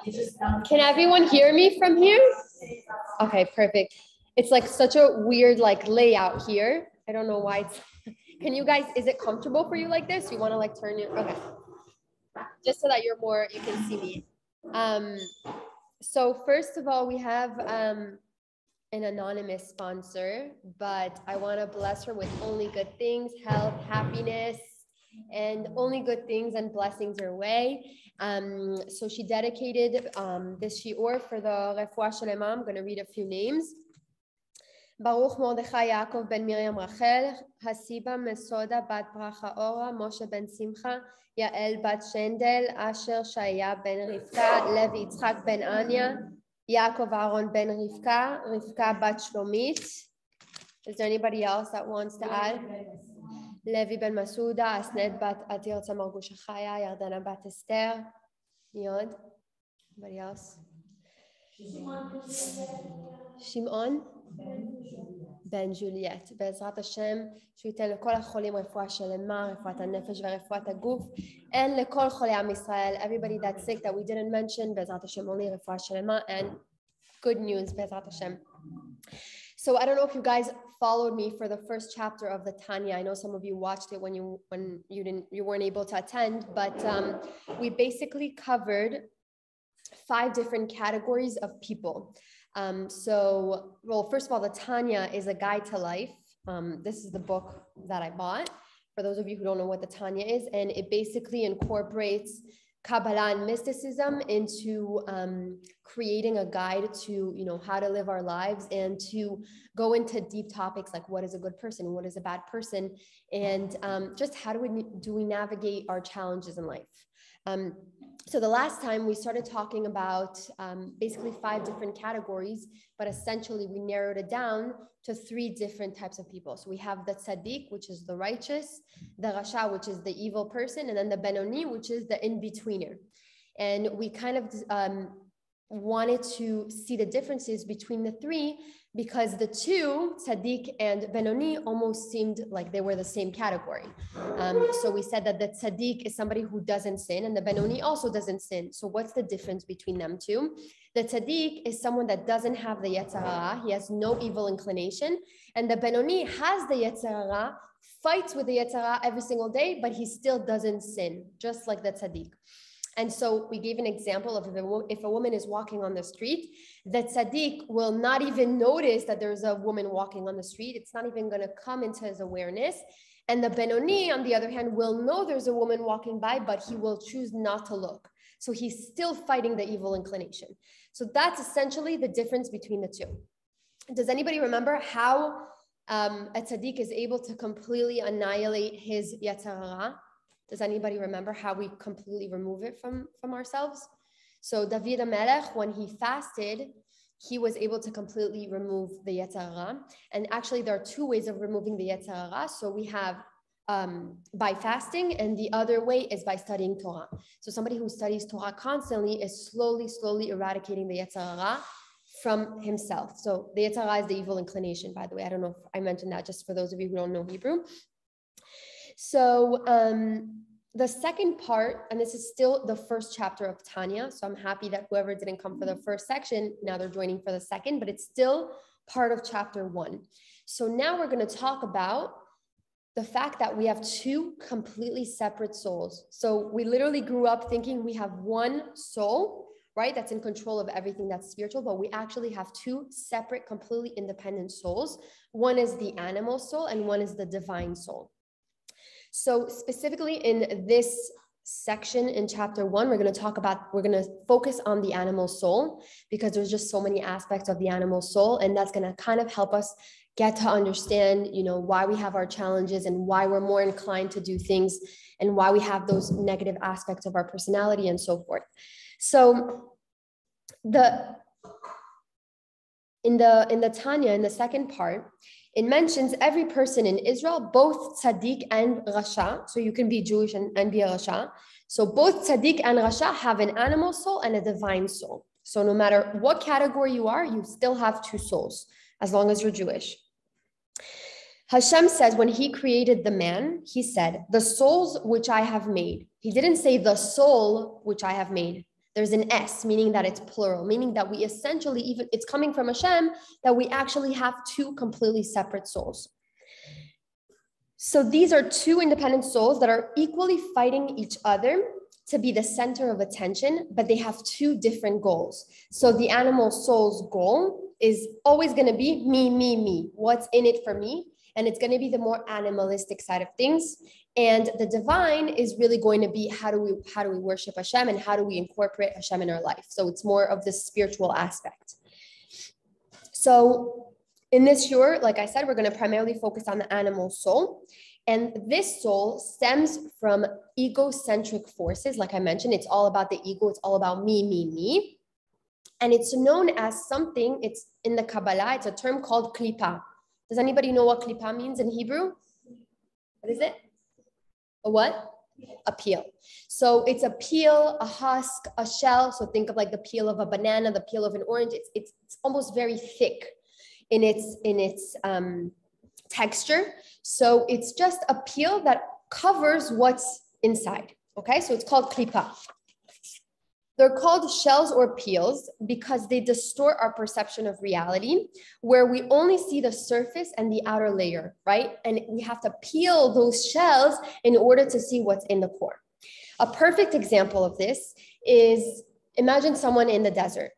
Can everyone hear me from here? Okay, perfect. It's like such a weird like layout here. I don't know why it's, can you guys, is it comfortable for you like this? You want to like turn your, okay. Just so that you can see me. So first of all, we have an anonymous sponsor, but I want to bless her with only good things, health, happiness, and only good things and blessings her way. So she dedicated this shiur for the Refuah Shalema. I'm going to read a few names. Baruch Mordechai Yaakov ben Miriam Rachel, Hasiba Mesoda bat Bracha Ora, Moshe ben Simcha, Yael bat Shendel, Asher Shaya ben Rivka, Levi Yitzchak ben Anya, Yaakov Aaron ben Rivka, Rivka bat Shlomit. Is there anybody else that wants to add? Levi ben Masuda, Asnet bat Atir Tzamar Gushachaya, Yardana bat Esther. Yod. Anybody else? Shimon Ben Juliet. בעזרת השם, שהוא ייתן לכל החולים רפואה שלמה, רפואת הנפש ורפואת הגוף, and לכל חולי עם ישראל, everybody that's sick that we didn't mention, בעזרת השם, only רפואה שלמה, and good news, בעזרת השם. So I don't know if you guys followed me for the first chapter of the Tanya. I know some of you watched it when you weren't able to attend, but we basically covered 5 different categories of people. Well, first of all, the Tanya is a guide to life. This is the book that I bought, for those of you who don't know what the Tanya is, and it basically incorporates Kabbalah and mysticism into creating a guide to, how to live our lives and to go into deep topics like what is a good person, what is a bad person, and just how do we navigate our challenges in life. So the last time we started talking about basically 5 different categories, but essentially we narrowed it down to 3 different types of people. So we have the tzaddik, which is the righteous, the rasha, which is the evil person, and then the benoni, which is the in-betweener. And we kind of wanted to see the differences between the 3 because the 2, tzaddik and benoni, almost seemed like they were the same category. So we said that the tzaddik is somebody who doesn't sin and the benoni also doesn't sin. So what's the difference between them 2? The tzaddik is someone that doesn't have the yetzer hara. He has no evil inclination. And the benoni has the yetzer hara, fights with the yetzer hara every single day, but he still doesn't sin, just like the tzaddik. And so we gave an example of if a woman is walking on the street, the tzaddik will not even notice that there's a woman walking on the street. It's not even going to come into his awareness. And the benoni, on the other hand, will know there's a woman walking by, but he will choose not to look. So he's still fighting the evil inclination. So that's essentially the difference between the 2. Does anybody remember how a tzaddik is able to completely annihilate his yetzer hara? Does anybody remember how we completely remove it from ourselves? So David HaMelech, when he fasted, he was able to completely remove the yetzer hara. And actually, there are 2 ways of removing the yetzer hara. So we have by fasting, and the other way is by studying Torah. So somebody who studies Torah constantly is slowly eradicating the yetzer hara from himself. So the yetzer hara is the evil inclination, by the way. I don't know if I mentioned that, just for those of you who don't know Hebrew. So the second part, and this is still the first chapter of Tanya, so I'm happy that whoever didn't come for the first section, now they're joining for the second, but it's still part of chapter 1. So now we're going to talk about the fact that we have 2 completely separate souls. So we literally grew up thinking we have one soul, right? That's in control of everything that's spiritual, but we actually have 2 separate, completely independent souls. One is the animal soul and one is the divine soul. So specifically in this section in chapter 1, we're going to focus on the animal soul because there's just so many aspects of the animal soul. And that's going to kind of help us get to understand, why we have our challenges and why we're more inclined to do things and why we have those negative aspects of our personality and so forth. So in the Tanya, in the second part, it mentions every person in Israel, both tzaddik and rasha. So you can be Jewish and be a rasha. So both tzaddik and rasha have an animal soul and a divine soul. So no matter what category you are, you still have 2 souls, as long as you're Jewish. Hashem says when he created the man, he said, the souls which I have made. He didn't say the soul which I have made. There's an S, meaning that it's plural, meaning that we essentially, even it's coming from Hashem, that we actually have two completely separate souls. So these are two independent souls that are equally fighting each other to be the center of attention, but they have two different goals. So the animal soul's goal is always going to be me, me, me. What's in it for me? And it's going to be the more animalistic side of things. And the divine is really going to be how do we worship Hashem and how do we incorporate Hashem in our life? So it's more of the spiritual aspect. So in this shiur, like I said, we're going to primarily focus on the animal soul. And this soul stems from egocentric forces. Like I mentioned, it's all about the ego. It's all about me, me, me. And it's known as something, it's in the Kabbalah, it's a term called klipa. Does anybody know what klipa means in Hebrew? What is it? A what? A peel. So it's a peel, a husk, a shell. So think of like the peel of a banana, the peel of an orange. It's almost very thick in its texture. So it's just a peel that covers what's inside. Okay, so it's called klipa. They're called shells or peels because they distort our perception of reality, where we only see the surface and the outer layer, right? And we have to peel those shells in order to see what's in the core. A perfect example of this is, imagine someone in the desert,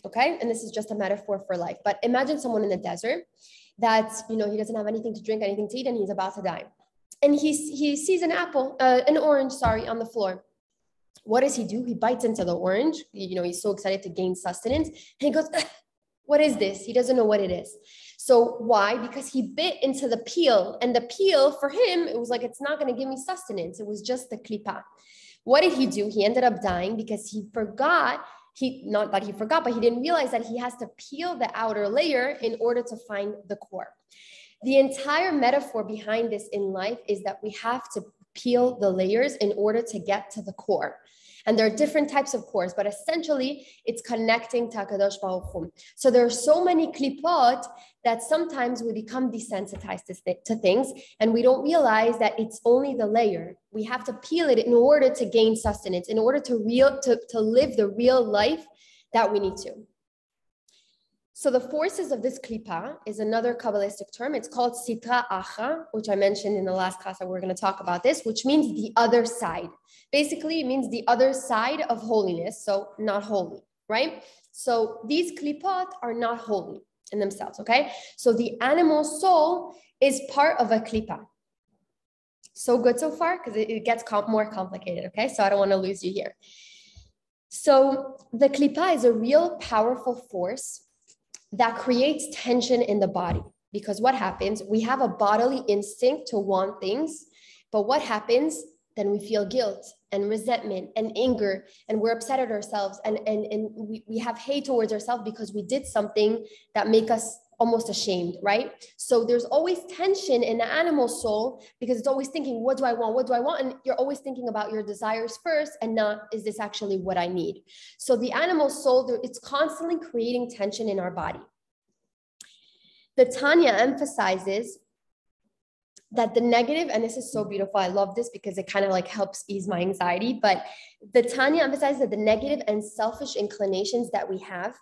okay? And this is just a metaphor for life, but imagine someone in the desert that, he doesn't have anything to drink, anything to eat, and he's about to die. And he sees an orange, on the floor. What does he do? He bites into the orange. He's so excited to gain sustenance. And he goes, what is this? He doesn't know what it is. So why? Because he bit into the peel. And the peel for him, it was like, it's not going to give me sustenance. It was just the klipa. What did he do? He ended up dying because he forgot. Not that he forgot, but he didn't realize that he has to peel the outer layer in order to find the core. The entire metaphor behind this in life is that we have to peel the layers in order to get to the core. And there are different types of cores, but essentially it's connecting to HaKadosh Baruch Hu. So there are so many klipot that sometimes we become desensitized to things and we don't realize that it's only the layer. We have to peel it in order to gain sustenance, in order to live the real life that we need to. So the forces of this klipa is another Kabbalistic term. It's called sitra acha, which I mentioned in the last class that we're going to talk about this, which means the other side. Basically, it means the other side of holiness, so not holy, right? So these klipot are not holy in themselves, okay? So the animal soul is part of a klipa. So good so far? Because it gets more complicated, okay? So I don't want to lose you here. So the klipa is a real powerful force that creates tension in the body. Because what happens? We have a bodily instinct to want things, but what happens? Then we feel guilt and resentment and anger, and we're upset at ourselves, and we have hate towards ourselves because we did something that make us almost ashamed, right? So there's always tension in the animal soul because it's always thinking, what do I want? What do I want? And you're always thinking about your desires first and not, is this actually what I need? So the animal soul, it's constantly creating tension in our body. The Tanya emphasizes that the negative, and this is so beautiful, I love this because it kind of like helps ease my anxiety, but the Tanya emphasizes that the negative and selfish inclinations that we have,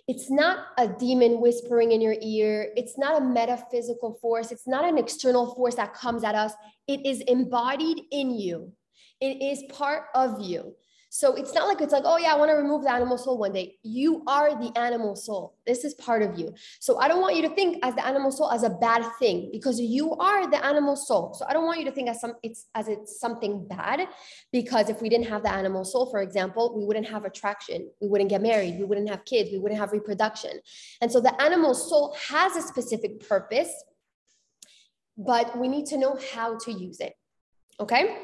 it's not a demon whispering in your ear, it's not a metaphysical force, it's not an external force that comes at us, it is embodied in you, it is part of you. So it's not like, oh yeah, I want to remove the animal soul one day. You are the animal soul. This is part of you. So I don't want you to think as the animal soul as a bad thing, because you are the animal soul. So I don't want you to think as it's something bad, because if we didn't have the animal soul, for example, we wouldn't have attraction. We wouldn't get married. We wouldn't have kids. We wouldn't have reproduction. And so the animal soul has a specific purpose, but we need to know how to use it. Okay?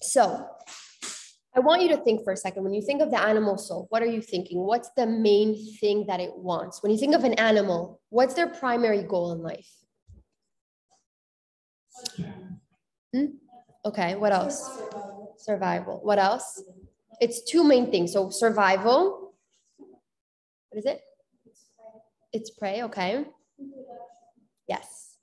So I want you to think for a second, when you think of the animal soul, what are you thinking? What's the main thing that it wants? When you think of an animal, what's their primary goal in life? Okay, what else? Survival. What else? It's two main things. So survival. What is it? It's prey, okay. Yes.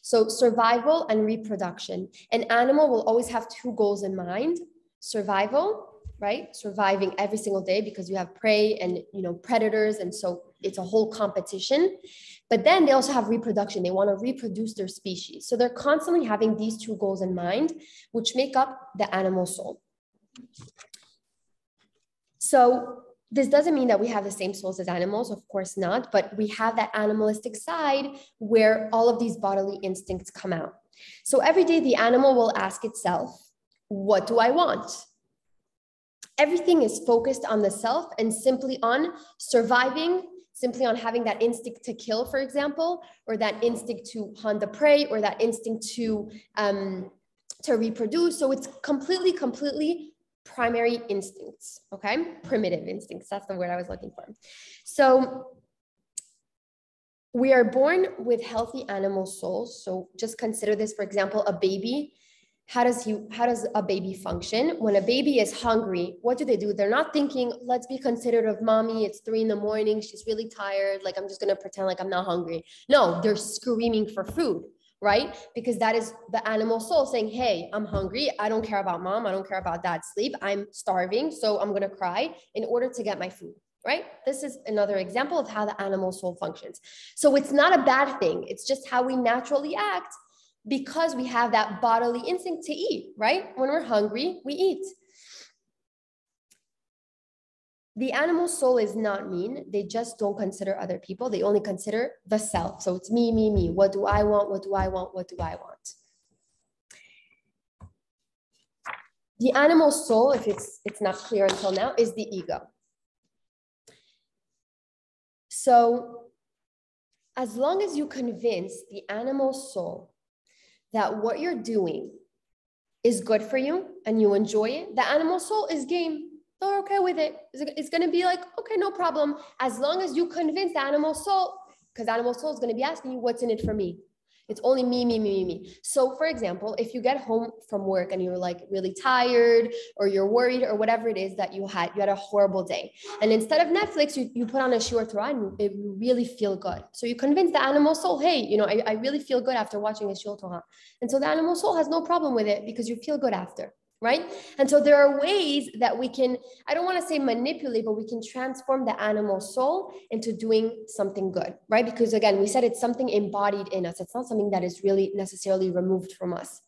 So survival and reproduction. An animal will always have two goals in mind. Survival right? Surviving every single day because you have prey and, predators. And so it's a whole competition. But then they also have reproduction. They want to reproduce their species. So they're constantly having these two goals in mind, which make up the animal soul. So this doesn't mean that we have the same souls as animals, of course not, but we have that animalistic side where all of these bodily instincts come out. So every day the animal will ask itself, what do I want? Everything is focused on the self and simply on surviving, simply on having that instinct to kill, for example, or that instinct to hunt the prey, or that instinct to reproduce. So it's completely primary instincts, okay? Primitive instincts, that's the word I was looking for. So we are born with healthy animal souls. So just consider this, for example, a baby. How does a baby function? When a baby is hungry, what do? They're not thinking, let's be considerate of mommy, it's 3 a.m, she's really tired, like I'm just gonna pretend like I'm not hungry. No, they're screaming for food, right? Because that is the animal soul saying, hey, I'm hungry, I don't care about mom, I don't care about dad's sleep, I'm starving, so I'm gonna cry in order to get my food, right? This is another example of how the animal soul functions. So it's not a bad thing, it's just how we naturally act, because we have that bodily instinct to eat, right? When we're hungry, we eat. The animal soul is not mean. They just don't consider other people. They only consider the self. So it's me, me, me. What do I want? What do I want? What do I want? The animal soul, if it's not clear until now, is the ego. So as long as you convince the animal soul that what you're doing is good for you and you enjoy it, the animal soul is game. They're okay with it. It's going to be like, okay, no problem. As long as you convince the animal soul, because animal soul is going to be asking you, what's in it for me? It's only me, me, me, me, me. So for example, if you get home from work and you're like really tired or you're worried or whatever it is that you had a horrible day. And instead of Netflix, you put on a shiur Torah and you really feel good. So you convince the animal soul, hey, I really feel good after watching a shiur Torah. And so the animal soul has no problem with it because you feel good after. Right? And so there are ways that we can, I don't want to say manipulate, but we can transform the animal soul into doing something good, right? Because again, we said it's something embodied in us. It's not something that is really necessarily removed from us.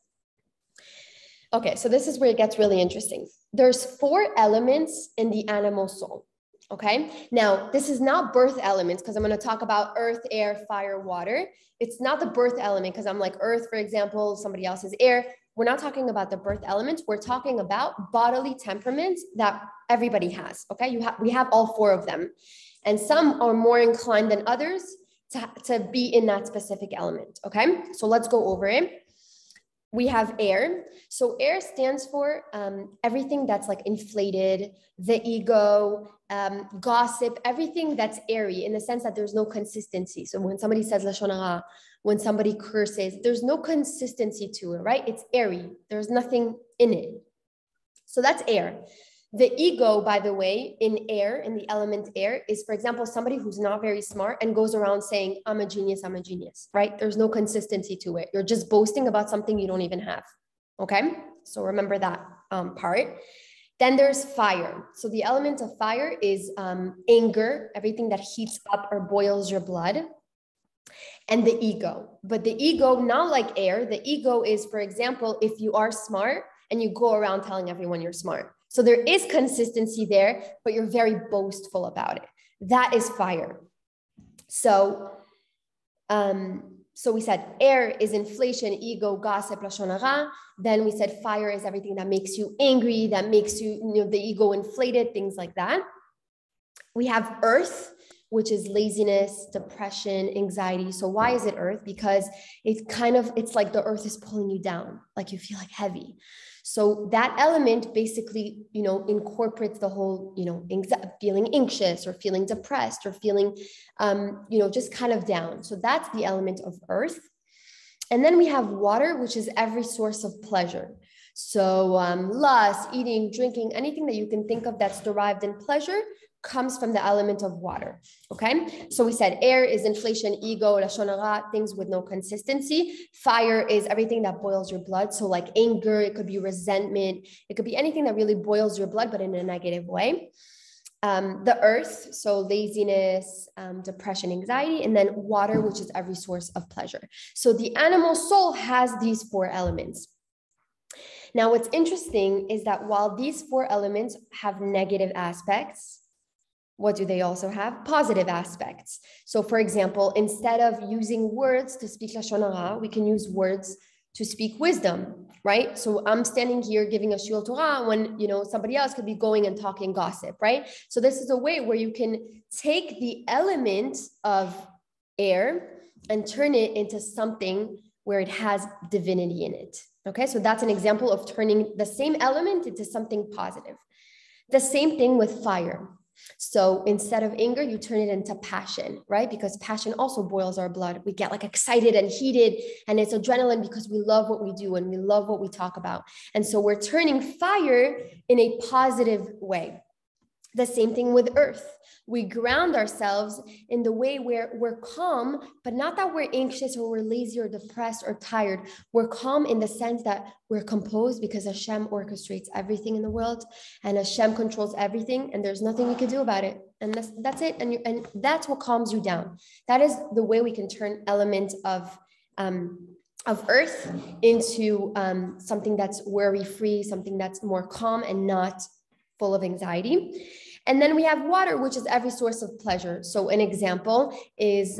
Okay, so this is where it gets really interesting. There's 4 elements in the animal soul. Okay, now this is not birth elements because I'm going to talk about earth, air, fire, water. It's not the birth element because I'm like earth, for example, somebody else is air. We're not talking about the birth elements. We're talking about bodily temperaments that everybody has. Okay, we have all 4 of them, and some are more inclined than others to be in that specific element. Okay, so let's go over it. We have air. So air stands for everything that's like inflated, the ego, gossip, everything that's airy in the sense that there's no consistency. So when somebody says lashon hara, when somebody curses, there's no consistency to it, right? It's airy. There's nothing in it. So that's air. The ego, by the way, in air, in the element air, is, for example, somebody who's not very smart and goes around saying, I'm a genius, right? There's no consistency to it. You're just boasting about something you don't even have, okay? So remember that part. Then there's fire. So the element of fire is anger, everything that heats up or boils your blood, and the ego. But the ego, not like air, the ego is, for example, if you are smart and you go around telling everyone you're smart. So there is consistency there, but you're very boastful about it. That is fire. So we said air is inflation, ego, gossip, lashon hara. Then we said fire is everything that makes you angry, that makes you, the ego inflated, things like that. We have earth, which is laziness, depression, anxiety. So why is it earth? Because it's like the earth is pulling you down, like you feel like heavy. So that element basically, incorporates the whole, feeling anxious or feeling depressed or feeling, just kind of down. So that's the element of earth. And then we have water, which is every source of pleasure. So lust, eating, drinking, anything that you can think of that's derived in pleasure, comes from the element of water, okay? So we said air is inflation, ego, lashon hara, things with no consistency. Fire is everything that boils your blood. So like anger, it could be resentment, it could be anything that really boils your blood, but in a negative way. The earth, so laziness, depression, anxiety, and then water, which is every source of pleasure. So the animal soul has these 4 elements. Now, what's interesting is that while these 4 elements have negative aspects, what do they also have? Positive aspects. So for example, instead of using words to speak lashon hara, we can use words to speak wisdom, right? So I'm standing here giving a shiur Torah when, somebody else could be going and talking gossip, right? So this is a way where you can take the element of air and turn it into something where it has divinity in it. Okay, so that's an example of turning the same element into something positive. The same thing with fire. So instead of anger, you turn it into passion, right? Because passion also boils our blood. We get like excited and heated, and it's adrenaline because we love what we do and we love what we talk about. And so we're turning fire in a positive way. The same thing with earth. We ground ourselves in the way where we're calm, but not that we're anxious or we're lazy or depressed or tired. We're calm in the sense that we're composed because Hashem orchestrates everything in the world and Hashem controls everything and there's nothing we can do about it. And that's it. And that's what calms you down. That is the way we can turn elements of earth into something that's worry-free, something that's more calm and not full of anxiety. And then we have water, which is every source of pleasure. So an example is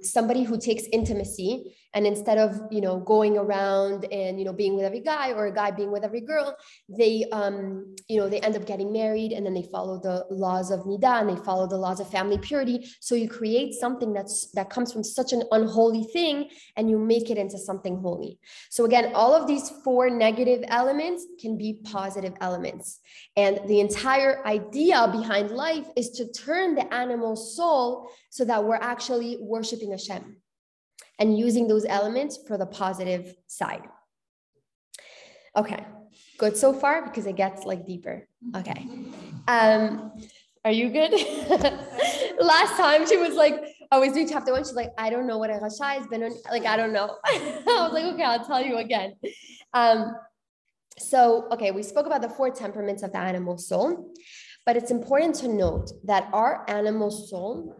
somebody who takes intimacy, and instead of, going around and, being with every guy or a guy being with every girl, they, they end up getting married, and then they follow the laws of nidah and they follow the laws of family purity. So you create something that comes from such an unholy thing and you make it into something holy. So again, all of these 4 negative elements can be positive elements. And the entire idea behind life is to turn the animal soul so that we're actually worshiping Hashem and using those elements for the positive side. Okay, good so far because it gets like deeper. Okay. Are you good? Last time she was like, I was doing chapter 1. She's like, I don't know what a rasha has been on. Like, I don't know. I was like, okay, I'll tell you again. So, okay, we spoke about the 4 temperaments of the animal soul, but it's important to note that our animal soul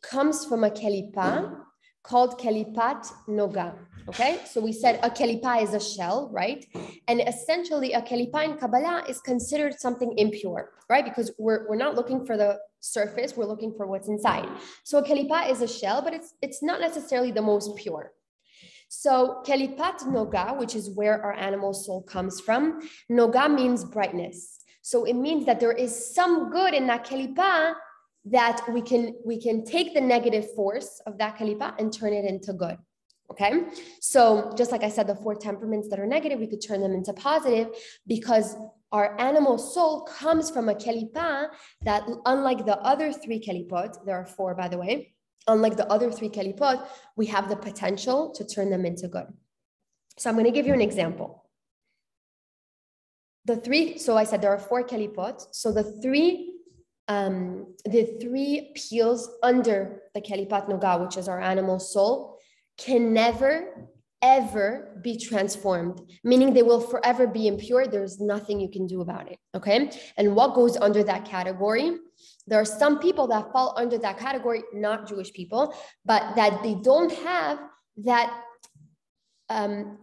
comes from a kelipa called kelipat noga, okay? So we said a kelipa is a shell, right? And essentially a kelipa in Kabbalah is considered something impure, right? Because we're not looking for the surface, we're looking for what's inside. So a kelipa is a shell, but it's not necessarily the most pure. So kelipat noga, which is where our animal soul comes from, noga means brightness. So it means that there is some good in that kelipa that we can take the negative force of that kelipa and turn it into good. Okay, so just like I said, the 4 temperaments that are negative, we could turn them into positive because our animal soul comes from a kelipa that, unlike the other 3 kelipot, there are 4 by the way, unlike the other 3 kelipot, we have the potential to turn them into good. So I'm going to give you an example. So I said there are 4 kelipot. So the three peels under the kelipat noga, which is our animal soul, can never, ever be transformed, meaning they will forever be impure. There's nothing you can do about it, okay? And what goes under that category? There are some people that fall under that category, not Jewish people, but that they don't have that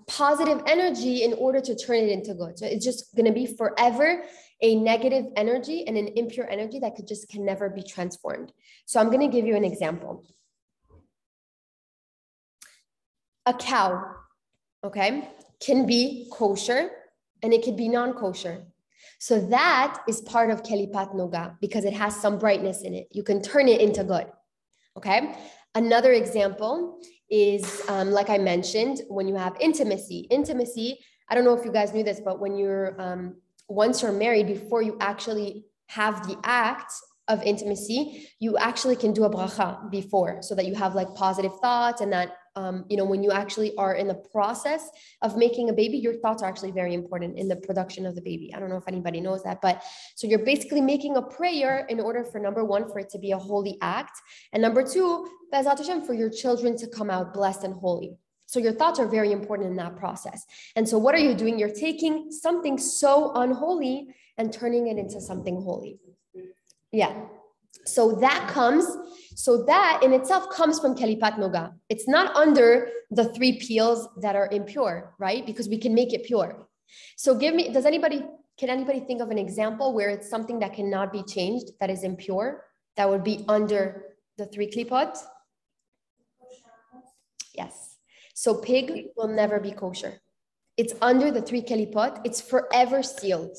positive energy in order to turn it into good. So it's just going to be forever a negative energy and an impure energy that can never be transformed. So I'm going to give you an example. A cow, okay, can be kosher and it can be non-kosher. So that is part of kelipat noga because it has some brightness in it. You can turn it into good, okay? Another example is, like I mentioned, when you have intimacy. Intimacy, I don't know if you guys knew this, but when you're, once you're married, before you actually have the act of intimacy, you actually can do a bracha before, so that you have like positive thoughts, and that when you actually are in the process of making a baby, your thoughts are actually very important in the production of the baby. I don't know if anybody knows that, but so you're basically making a prayer in order for, number one, for it to be a holy act, and number two, Be'ezrat Hashem, for your children to come out blessed and holy. So your thoughts are very important in that process. And so what are you doing? You're taking something so unholy and turning it into something holy. Yeah. So that in itself comes from Keli Patnoga. It's not under the 3 peels that are impure, right? Because we can make it pure. So can anybody think of an example where it's something that cannot be changed, that is impure, that would be under the 3 klipot? Yes. So pig will never be kosher. It's under the 3 kelipot. It's forever sealed.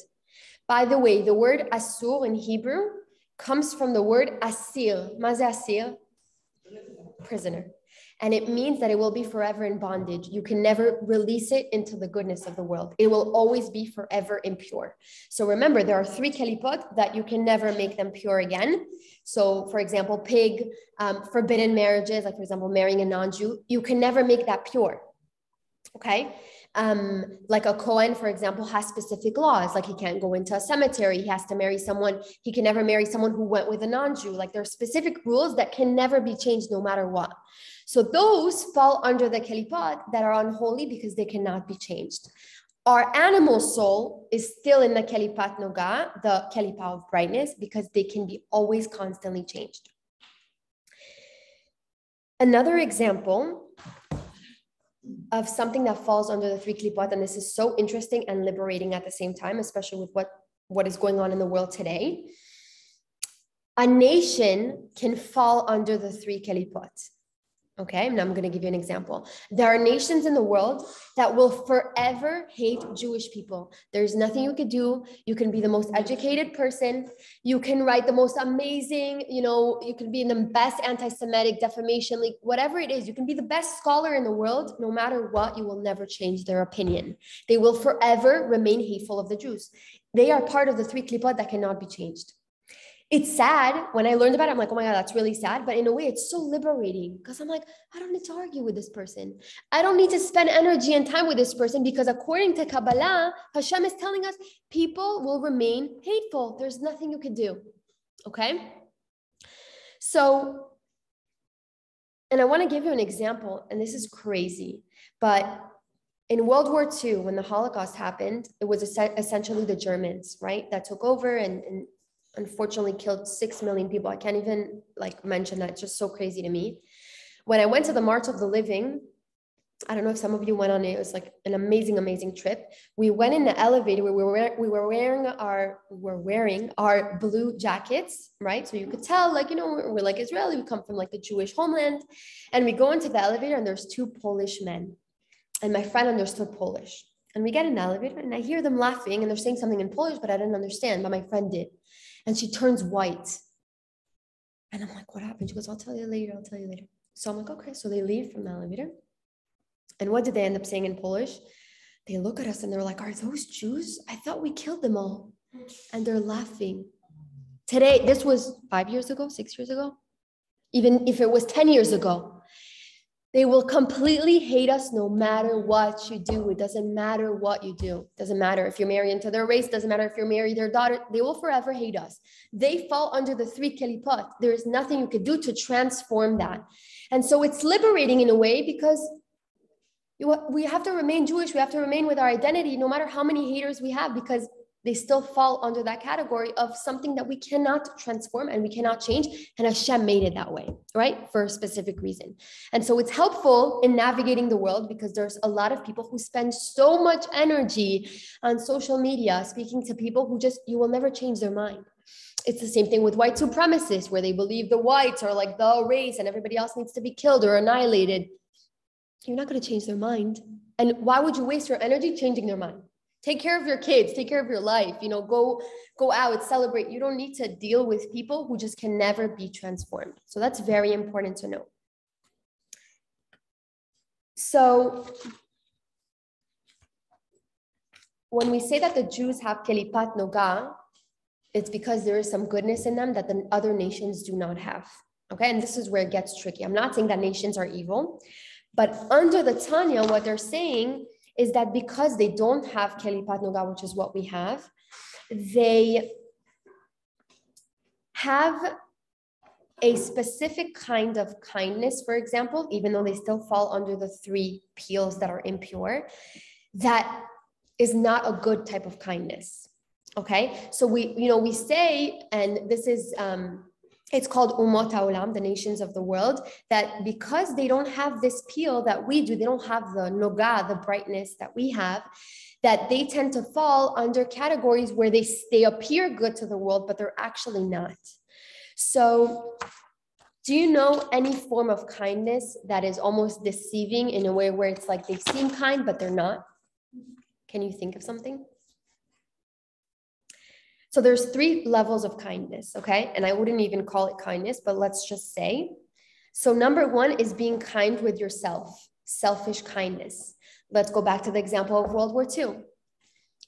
By the way, the word asur in Hebrew comes from the word asir. Ma ze asir? Prisoner. And it means that it will be forever in bondage. You can never release it into the goodness of the world. It will always be forever impure. So remember, there are 3 kelipot that you can never make them pure again. So for example, pig, forbidden marriages, like for example, marrying a non-Jew, you can never make that pure. Okay. Like a Kohen, for example, has specific laws, like he can't go into a cemetery. He has to marry someone. He can never marry someone who went with a non-Jew. Like there are specific rules that can never be changed no matter what. So those fall under the kelipot that are unholy because they cannot be changed. Our animal soul is still in the Keli Patnoga, the Kelipa of brightness, because they can be always constantly changed. Another example of something that falls under the 3 klipot, and this is so interesting and liberating at the same time, especially with what is going on in the world today. A nation can fall under the 3 kelipot. Okay, now I'm going to give you an example. There are nations in the world that will forever hate Jewish people. There's nothing you could do. You can be the most educated person. You can write the most amazing, you can be in the best anti-Semitic defamation league, whatever it is. You can be the best scholar in the world. No matter what, you will never change their opinion. They will forever remain hateful of the Jews. They are part of the 3 klipot that cannot be changed. It's sad. When I learned about it, I'm like, oh my God, that's really sad. But in a way, it's so liberating because I'm like, I don't need to argue with this person. I don't need to spend energy and time with this person because according to Kabbalah, Hashem is telling us people will remain hateful. There's nothing you can do. Okay? So, and I want to give you an example, and this is crazy, but in World War II, when the Holocaust happened, it was essentially the Germans, right, that took over and unfortunately killed 6 million people. I can't even mention that. It's just so crazy to me. When I went to the March of the Living, I don't know if some of you went on it. It was like an amazing, amazing trip. We went in the elevator. We were wearing our blue jackets, right? So you could tell, we're like Israeli. We come from the Jewish homeland. And we go into the elevator and there's 2 Polish men. And my friend understood Polish. And we get in the elevator and I hear them laughing and they're saying something in Polish, but I didn't understand, but my friend did. And she turns white. And I'm like, what happened? She goes, I'll tell you later. So I'm like, okay. So they leave from the elevator. And what did they end up saying in Polish? They look at us and they're like, are those Jews? I thought we killed them all. And they're laughing. Today, this was 5 years ago, 6 years ago. Even if it was 10 years ago. They will completely hate us no matter what you do. It doesn't matter what you do. It doesn't matter if you're married into their race. It doesn't matter if you're married their daughter. They will forever hate us. They fall under the 3 kelipot. There is nothing you could do to transform that. And so it's liberating in a way because we have to remain Jewish. We have to remain with our identity no matter how many haters we have because they still fall under that category of something that we cannot transform and we cannot change. And Hashem made it that way, right? For a specific reason. And so it's helpful in navigating the world because there's a lot of people who spend so much energy on social media, speaking to people who you will never change their mind. It's the same thing with white supremacists where they believe the whites are like the race and everybody else needs to be killed or annihilated. You're not going to change their mind. And why would you waste your energy changing their mind? Take care of your kids, take care of your life, go out, celebrate. You don't need to deal with people who just can never be transformed. So that's very important to know. So when we say that the Jews have Keli Patnoga, it's because there is some goodness in them that the other nations do not have. Okay, and this is where it gets tricky. I'm not saying that nations are evil, but under the Tanya, what they're saying is that because they don't have Keli Patnoga, which is what we have, they have a specific kind of kindness, for example, even though they still fall under the 3 peels that are impure, that is not a good type of kindness. Okay, so we say, and this is it's called Umot HaOlam, the nations of the world, that because they don't have this peel that we do, they don't have the noga, the brightness that we have, that they tend to fall under categories where they appear good to the world, but they're actually not. So do you know any form of kindness that is almost deceiving in a way where it's like they seem kind, but they're not? Can you think of something? So there's 3 levels of kindness, okay? And I wouldn't even call it kindness, but let's just say. So number 1 is being kind with yourself, selfish kindness. Let's go back to the example of World War II.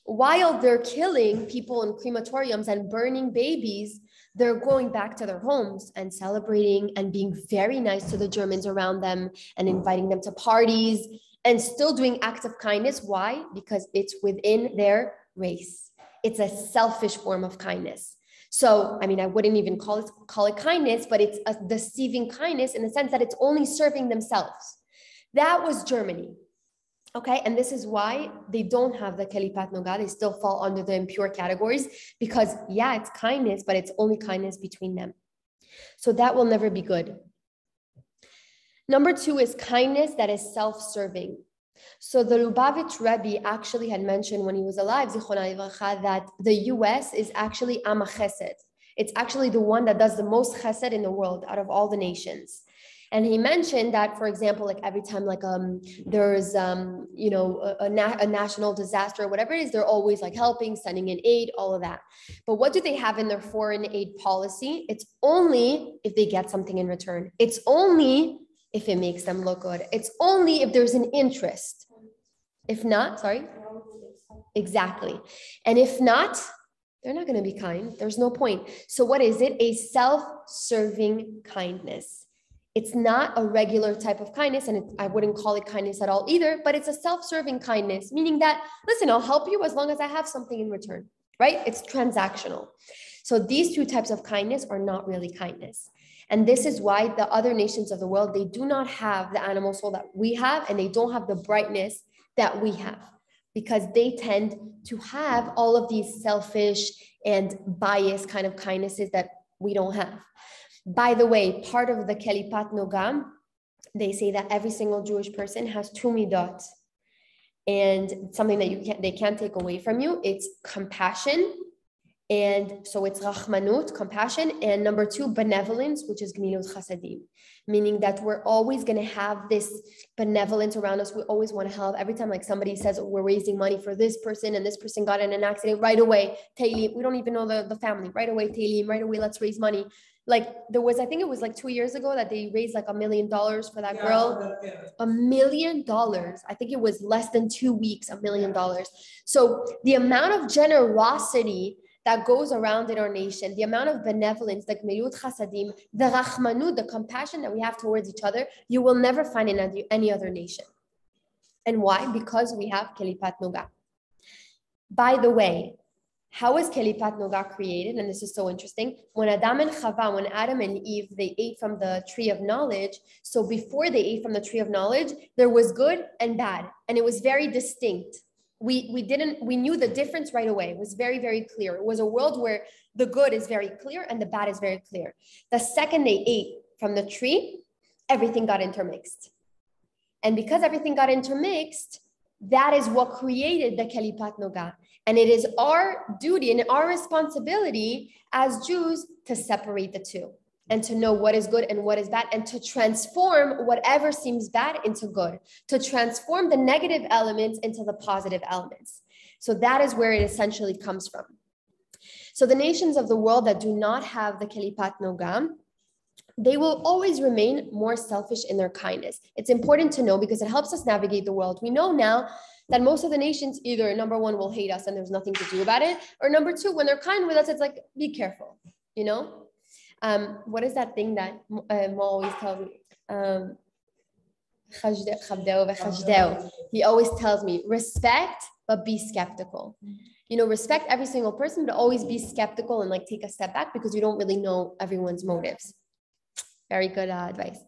While they're killing people in crematoriums and burning babies, they're going back to their homes and celebrating and being very nice to the Germans around them and inviting them to parties and still doing acts of kindness. Why? Because it's within their race. It's a selfish form of kindness. So, I mean, I wouldn't even call it kindness, but it's a deceiving kindness in the sense that it's only serving themselves. That was Germany. Okay, and this is why they don't have the Keli Patnoga. They still fall under the impure categories because, yeah, it's kindness, but it's only kindness between them. So that will never be good. Number 2 is kindness that is self-serving. So the Lubavitch Rebbe actually had mentioned when he was alive, Zichronah Livracha, that the US is actually Am HaChesed. It's actually the one that does the most chesed in the world out of all the nations. And he mentioned that, for example, like every time like there's a national disaster or whatever it is, they're always like helping, sending in aid, all of that. But what do they have in their foreign aid policy? It's only if they get something in return. It's only if it makes them look good. It's only if there's an interest. If not, sorry. Exactly. And if not, they're not going to be kind. There's no point. So what is it? A self-serving kindness. It's not a regular type of kindness, and I wouldn't call it kindness at all either, but it's a self-serving kindness, meaning that, listen, I'll help you as long as I have something in return, right? It's transactional. So these 2 types of kindness are not really kindness. And this is why the other nations of the world, they do not have the animal soul that we have, and they don't have the brightness that we have, because they tend to have all of these selfish and biased kind of kindnesses that we don't have. By the way, part of the Keli Patnoga, they say that every single Jewish person has 2 midot, and something that they can't take away from you. It's compassion, and so it's rachmanut, compassion, and number 2, benevolence, which is gmilut chasadim, meaning that we're always going to have this benevolence around us. We always want to help. Every time like somebody says we're raising money for this person and this person got in an accident, right away, Teilim, we don't even know the family, right away, Teilim, right away, let's raise money. Like there was, I think it was like 2 years ago that they raised like $1 million for that girl. $1 million. I think it was less than 2 weeks, $1 million. So the amount of generosity that goes around in our nation, the amount of benevolence, the gmilut chasadim, the rachmanut, the compassion that we have towards each other, you will never find in any other nation. And why? Because we have Keli Patnoga. By the way, how is Keli Patnoga created? And this is so interesting. When Adam and Chava, when Adam and Eve, they ate from the tree of knowledge. So before they ate from the tree of knowledge, there was good and bad. And it was very distinct. We knew the difference right away. It was very, very clear. It was a world where the good is very clear and the bad is very clear. The second they ate from the tree, everything got intermixed. And because everything got intermixed, that is what created the Keli Patnoga. And it is our duty and our responsibility as Jews to separate the 2 and to know what is good and what is bad, and to transform whatever seems bad into good, to transform the negative elements into the positive elements. So that is where it essentially comes from. So the nations of the world that do not have the Keli Patnoga, they will always remain more selfish in their kindness. It's important to know because it helps us navigate the world. We know now that most of the nations either, number one, will hate us and there's nothing to do about it, or number two, when they're kind with us, it's like, be careful, you know? What is that thing that Mo always tells me? He always tells me, respect, but be skeptical. You know, respect every single person, but always be skeptical and like take a step back because you don't really know everyone's motives. Very good advice.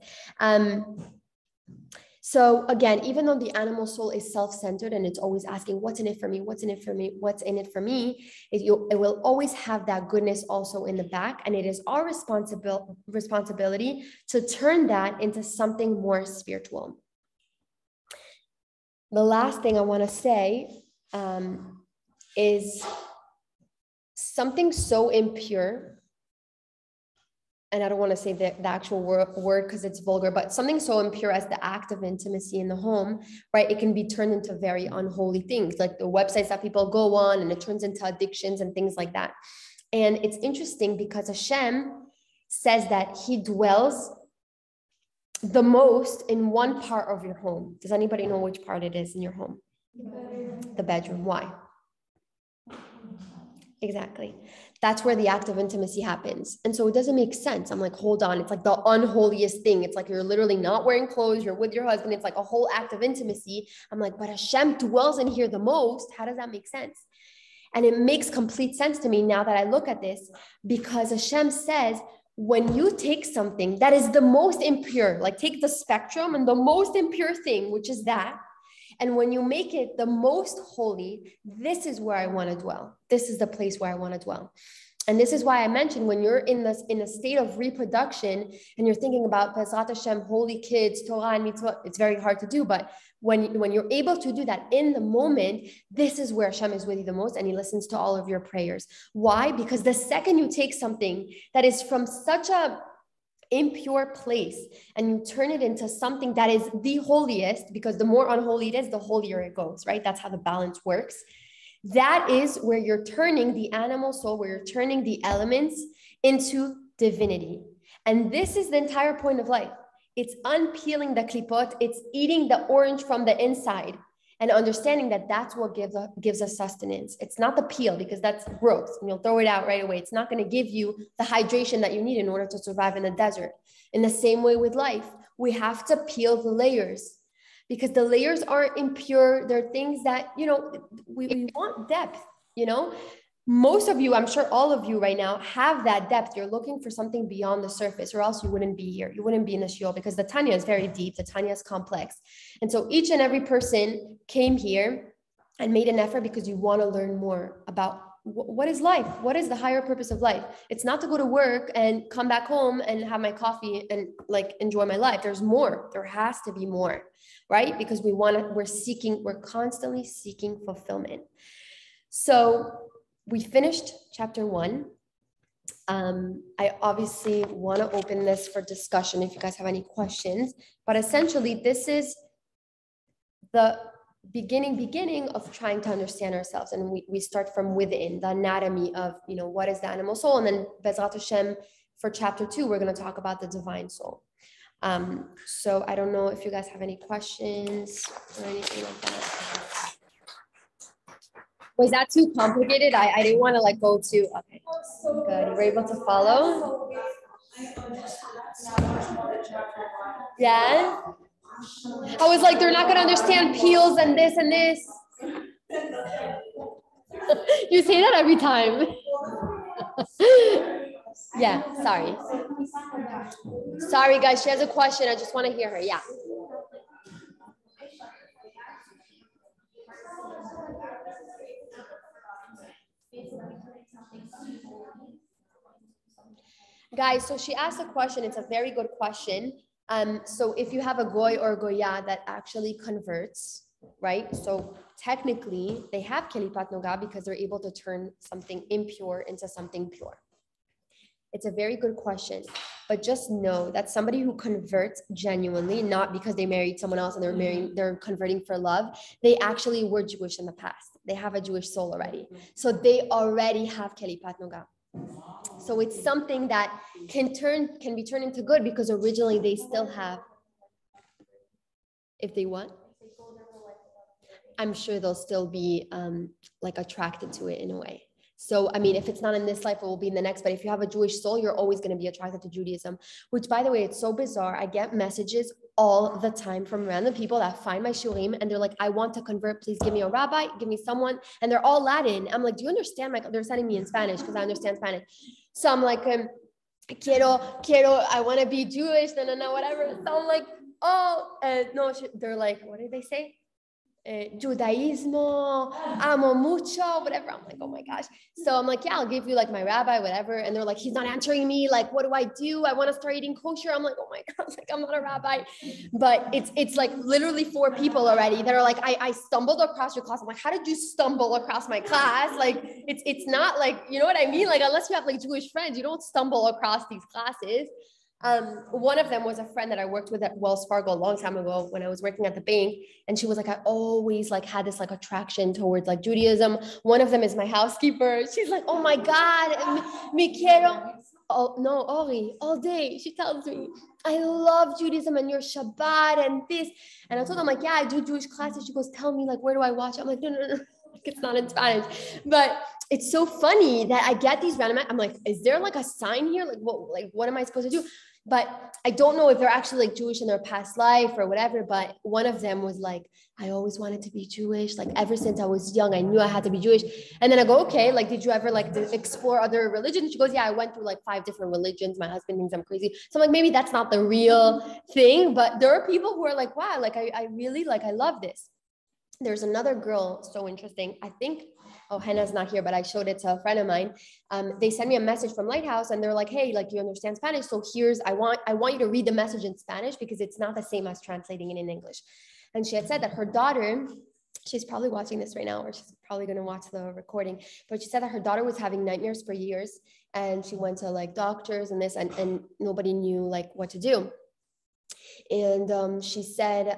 So again, even though the animal soul is self-centered and it's always asking, what's in it for me? What's in it for me? What's in it for me? It will always have that goodness also in the back. And it is our responsibility to turn that into something more spiritual. The last thing I want to say is something so impure. And I don't want to say the actual word because it's vulgar, but something so impure as the act of intimacy in the home, right? It can be turned into very unholy things, like the websites that people go on, and it turns into addictions and things like that. And it's interesting because Hashem says that he dwells the most in one part of your home. Does anybody know which part it is in your home? The bedroom. Why? Exactly. That's where the act of intimacy happens. And so it doesn't make sense. I'm like, hold on. It's like the unholiest thing. It's like you're literally not wearing clothes. You're with your husband. It's like a whole act of intimacy. I'm like, but Hashem dwells in here the most. How does that make sense? And it makes complete sense to me now that I look at this, because Hashem says, when you take something that is the most impure, like take the spectrum and the most impure thing, which is that, and when you make it the most holy, this is where I want to dwell. This is the place where I want to dwell. And this is why I mentioned when you're in a state of reproduction and you're thinking about Bezrat Hashem, holy kids, Torah and mitzvot, it's very hard to do. But when you're able to do that in the moment, this is where Hashem is with you the most, and he listens to all of your prayers. Why? Because the second you take something that is from such a impure place and you turn it into something that is the holiest, because the more unholy it is, the holier it goes, right? That's how the balance works. That is where you're turning the animal soul, where you're turning the elements into divinity. And this is the entire point of life. It's unpeeling the klipot, it's eating the orange from the inside and understanding that that's what gives us sustenance. It's not the peel, because that's gross and you'll throw it out right away. It's not going to give you the hydration that you need in order to survive in the desert. In the same way with life, we have to peel the layers, because the layers aren't impure. They're things that, you know, we want depth, you know. Most of you, I'm sure all of you right now have that depth. You're looking for something beyond the surface, or else you wouldn't be here. You wouldn't be in the shiur, because the Tanya is very deep. The Tanya is complex. And so each and every person came here and made an effort because you want to learn more about what is life? What is the higher purpose of life? It's not to go to work and come back home and have my coffee and like enjoy my life. There's more. There has to be more, right? Because we're constantly seeking fulfillment. So we finished chapter 1. I obviously want to open this for discussion if you guys have any questions, but essentially this is the beginning of trying to understand ourselves. And we start from within, the anatomy of, you know, what is the animal soul? And then Bezrat Hashem for chapter 2, we're going to talk about the divine soul. So I don't know if you guys have any questions or anything like that. Was that too complicated? I didn't want to like go too, okay, good. You were able to follow? Yeah? I was like, they're not going to understand peels and this and this. You say that every time. Yeah, sorry. Sorry, guys, she has a question. I just want to hear her. Yeah. Guys, so she asked a question. It's a very good question. So if you have a goy or a goya that actually converts, right? So technically they have keli patnoga because they're able to turn something impure into something pure. It's a very good question, but just know that somebody who converts genuinely, not because they married someone else and they're converting for love, they actually were Jewish in the past. They have a Jewish soul already. So they already have keli patnoga. So it's something that can be turned into good because originally they still have, if they want, I'm sure they'll still be like attracted to it in a way. So, I mean, if it's not in this life, it will be in the next. But if you have a Jewish soul, you're always going to be attracted to Judaism, which, by the way, it's so bizarre. I get messages all the time from random people that find my shurim and they're like, I want to convert. Please give me a rabbi, give me someone. And they're all Latin. I'm like, do you understand? They're sending me in Spanish because I understand Spanish. So I'm like, quiero, I want to be Jewish, no, whatever. So I'm like, oh, no, they're like, what did they say? Judaismo, amo mucho, whatever. I'm like, oh my gosh. So I'm like, yeah, I'll give you like my rabbi, whatever. And they're like, he's not answering me. Like, what do? I want to start eating kosher. I'm like, oh my God, like I'm not a rabbi. But it's like literally 4 people already that are like, I stumbled across your class. I'm like, how did you stumble across my class? Like, it's not like, you know what I mean? Like, unless you have like Jewish friends, you don't stumble across these classes. One of them was a friend that I worked with at Wells Fargo a long time ago when I was working at the bank. And she was like, I always like had this like attraction towards like Judaism. One of them is my housekeeper. She's like, oh my God, me quiero. Oh no, Ori, all day. She tells me, I love Judaism and your Shabbat and this. And I told her, I'm like, yeah, I do Jewish classes. She goes, tell me like, where do I watch? I'm like, no. It's not in Spanish. But it's so funny that I get these random, I'm like, is there like a sign here? Like what am I supposed to do? But I don't know if they're actually like Jewish in their past life or whatever. But one of them was like, I always wanted to be Jewish. Like ever since I was young, I knew I had to be Jewish. And then I go, okay, like, did you ever like explore other religions? She goes, yeah, I went through like 5 different religions. My husband thinks I'm crazy. So I'm like, maybe that's not the real thing. But there are people who are like, wow, like I really like, I love this. There's another girl, so interesting. I think, Hannah's not here, but I showed it to a friend of mine. They sent me a message from Lighthouse and they're like, hey, like you understand Spanish. So I want you to read the message in Spanish because it's not the same as translating it in English. And she had said that her daughter, she's probably watching this right now, or she's probably going to watch the recording, but she said that her daughter was having nightmares for years and she went to like doctors and this, and nobody knew like what to do. And she said,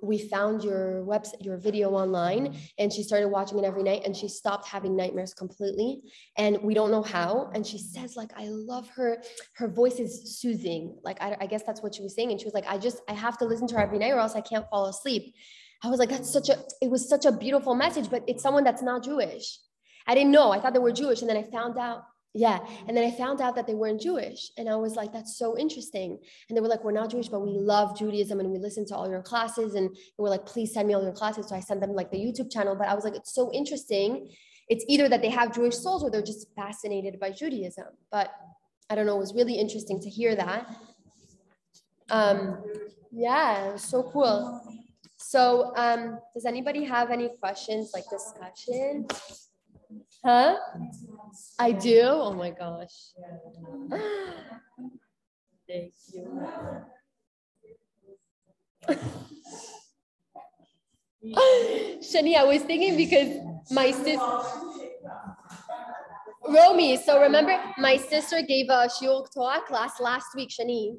we found your website, your video online, and she started watching it every night and she stopped having nightmares completely. And we don't know how. And she says, like, I love her. Her voice is soothing. Like, I guess that's what she was saying. And she was like, I have to listen to her every night or else I can't fall asleep. I was like, it was such a beautiful message, but it's someone that's not Jewish. I didn't know. I thought they were Jewish. And then I found out. Yeah. And then I found out that they weren't Jewish. And I was like, that's so interesting. And they were like, we're not Jewish, but we love Judaism and we listen to all your classes. And they were like, please send me all your classes. So I sent them like the YouTube channel. But I was like, it's so interesting. It's either that they have Jewish souls or they're just fascinated by Judaism. But I don't know. It was really interesting to hear that. Yeah, it was so cool. So does anybody have any questions, like discussion? Huh? I do? Oh my gosh. Thank you. Shani, I was thinking because my sister, Romy, so remember my sister gave a shiur Torah class last week, Shani.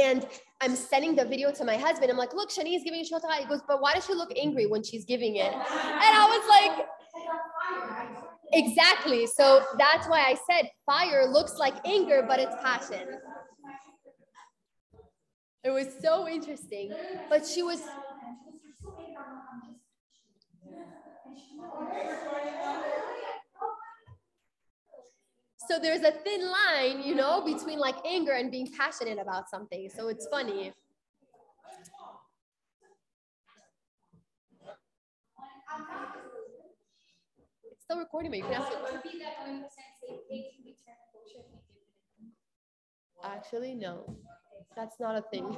And I'm sending the video to my husband. I'm like, look, Shani is giving a shiur Torah. He goes, but why does she look angry when she's giving it? And I was like, exactly. So that's why I said fire looks like anger, but it's passion. It was so interesting. But she was... So there's a thin line, you know, between like anger and being passionate about something. So it's funny. It's still recording, but you can ask it. Actually, no, that's not a thing.